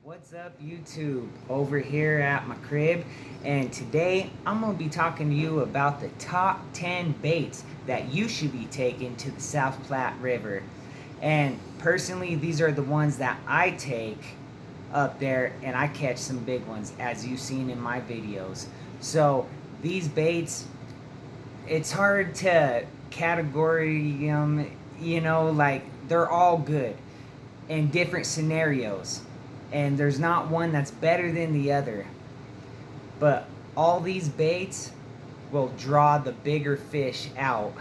What's up, YouTube? Over here at my crib, and today I'm going to be talking to you about the top 10 baits that you should be taking to the South Platte River. And personally, these are the ones that I take up there, and I catch some big ones, as you've seen in my videos. So these baits, it's hard to categorize them, like they're all good in different scenarios, and there's not one that's better than the other, but all these baits will draw the bigger fish out,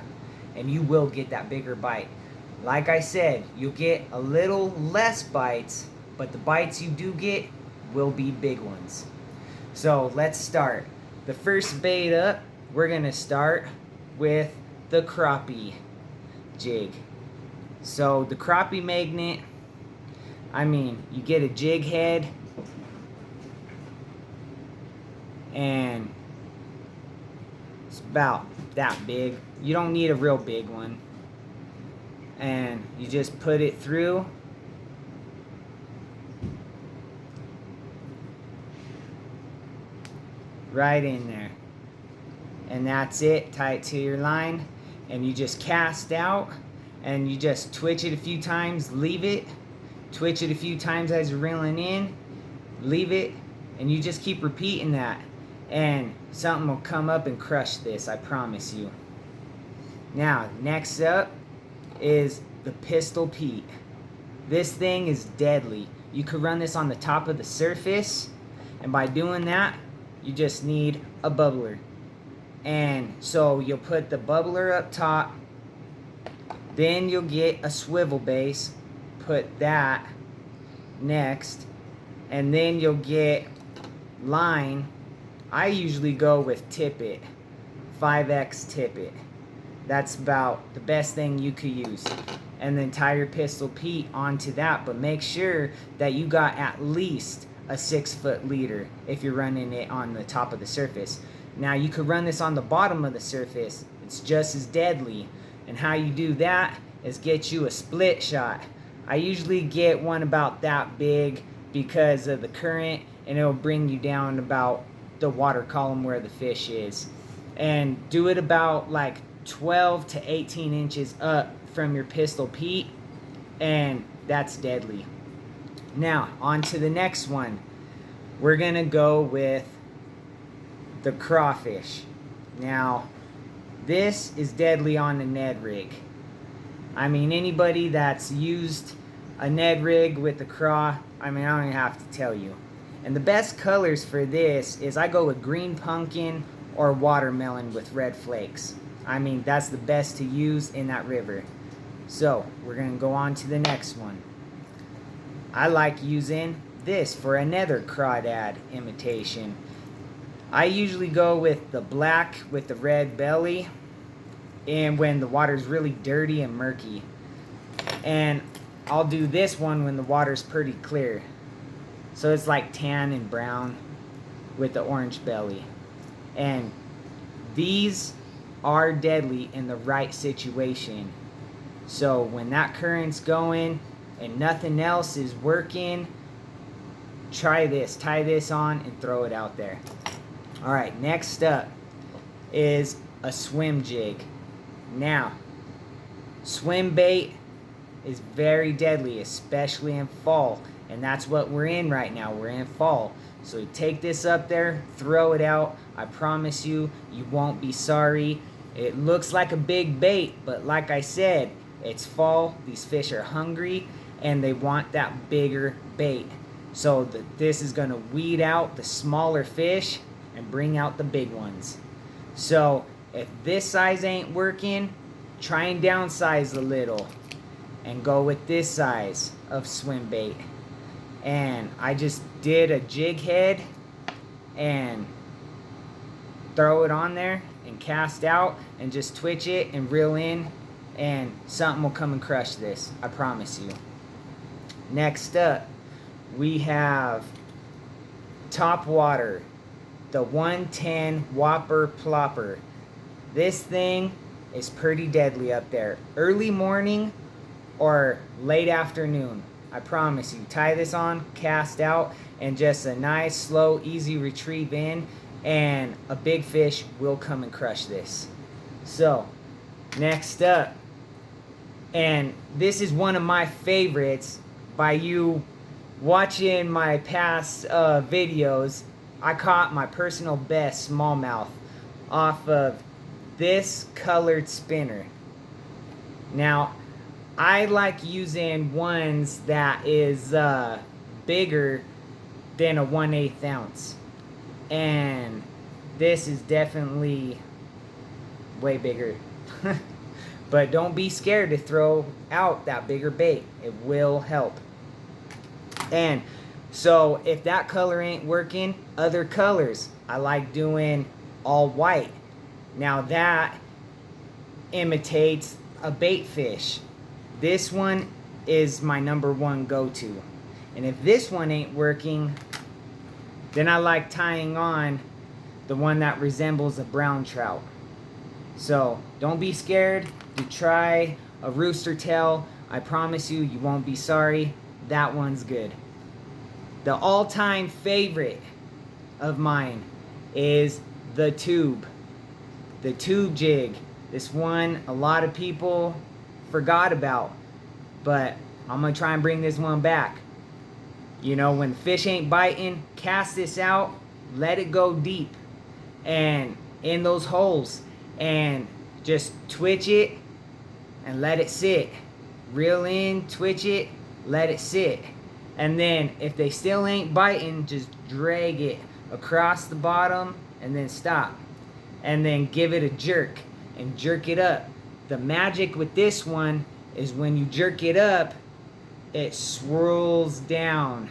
and you will get that bigger bite. Like I said, you'll get a little less bites, but the bites you do get will be big ones. So let's start. The first bait up, we're gonna start with the crappie jig. So the crappie magnet, you get a jig head, and it's about that big. You don't need a real big one. And you just put it through. Right in there. And that's it. Tie it to your line, and you just cast out, and you just twitch it a few times, leave it. Twitch it a few times as you're reeling in, leave it, and you just keep repeating that, and something will come up and crush this, I promise you. Now, next up is the pistolpee. This thing is deadly. You could run this on the top of the surface, and by doing that, you just need a bubbler. And so you'll put the bubbler up top, then you'll get a swivel base, put that next, and then you'll get line. I usually go with tippet, 5X tippet. That's about the best thing you could use. And then tie your pistolpee onto that, but make sure that you got at least a 6-foot leader if you're running it on the top of the surface. Now you could run this on the bottom of the surface. It's just as deadly. And how you do that is get you a split shot. I usually get one about that big because of the current, and it'll bring you down about the water column where the fish is. And do it about like 12 to 18 inches up from your pistolpee, and that's deadly. Now, on to the next one. We're going to go with the crawfish. Now, this is deadly on a Ned rig. Anybody that's used a Ned rig with the craw, I don't even have to tell you. And the best colors for this is I go with green pumpkin or watermelon with red flakes. That's the best to use in that river. So, we're going to go on to the next one. I like using this for another crawdad imitation. I usually go with the black with the red belly, and when the water's really dirty and murky. And I'll do this one when the water's pretty clear. So it's like tan and brown with the orange belly. And these are deadly in the right situation. So when that current's going and nothing else is working, try this. Tie this on and throw it out there. Alright, next up is a swim jig. Now, swim bait is very deadly, especially in fall. And that's what we're in right now. We're in fall. So you take this up there, throw it out. I promise you, you won't be sorry. It looks like a big bait, but like I said, it's fall. These fish are hungry, and they want that bigger bait. So this is going to weed out the smaller fish and bring out the big ones. So if this size ain't working, try and downsize a little and go with this size of swim bait. And I just did a jig head and throw it on there and cast out and just twitch it and reel in, and something will come and crush this, I promise you. Next up, we have top water, the 110 Whopper Plopper. This thing is pretty deadly up there. Early morning or late afternoon. I promise you. Tie this on, cast out, and just a nice, slow, easy retrieve in, and a big fish will come and crush this. So, next up, and this is one of my favorites. By you watching my past videos, I caught my personal best smallmouth off of this colored spinner. Now, I like using ones that is bigger than a 1/8 ounce. And this is definitely way bigger. But don't be scared to throw out that bigger bait. It will help. And so if that color ain't working, other colors. I like doing all white. Now that imitates a bait fish. This one is my #1 go-to. And if this one ain't working, then I like tying on the one that resembles a brown trout. So don't be scared to try a rooster tail. I promise you, you won't be sorry. That one's good. The all-time favorite of mine is the tube. The tube jig. This one a lot of people forgot about, but I'm gonna try and bring this one back. You know, when the fish ain't biting, cast this out, let it go deep and in those holes, and just twitch it and let it sit. Reel in, twitch it, let it sit. And then if they still ain't biting, just drag it across the bottom and then stop. And then give it a jerk and jerk it up. The magic with this one is when you jerk it up, it swirls down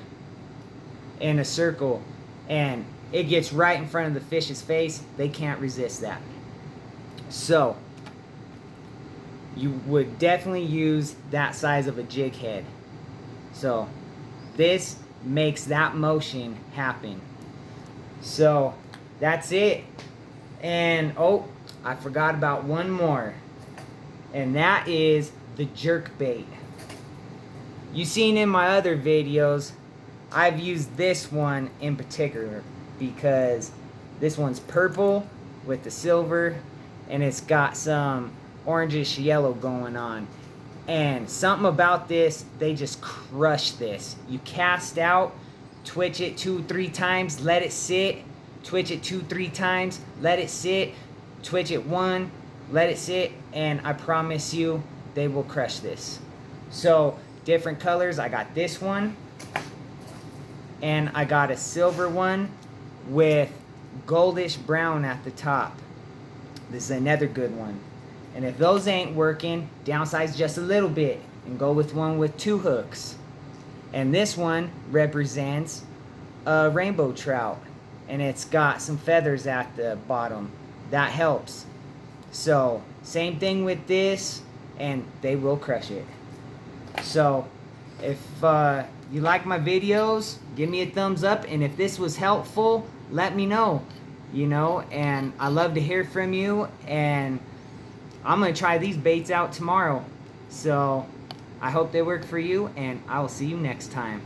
in a circle and it gets right in front of the fish's face. They can't resist that. So you would definitely use that size of a jig head. So this makes that motion happen. So that's it. And oh, I forgot about one more, and that is the jerk bait. You've seen in my other videos, I've used this one in particular because this one's purple with the silver, and it's got some orangish yellow going on. And something about this, they just crush this. You cast out, twitch it 2-3 times, let it sit, twitch it 2-3 times, let it sit, twitch it 1, let it sit, and I promise you, they will crush this. So, different colors. I got this one, and I got a silver one with goldish brown at the top. This is another good one. And if those ain't working, downsize just a little bit and go with one with 2 hooks. And this one represents a rainbow trout, and it's got some feathers at the bottom. That helps. So same thing with this, and they will crush it. So if you like my videos, give me a thumbs up, and if this was helpful, let me know. You know, and I love to hear from you, and I'm going to try these baits out tomorrow. So I hope they work for you, and I will see you next time.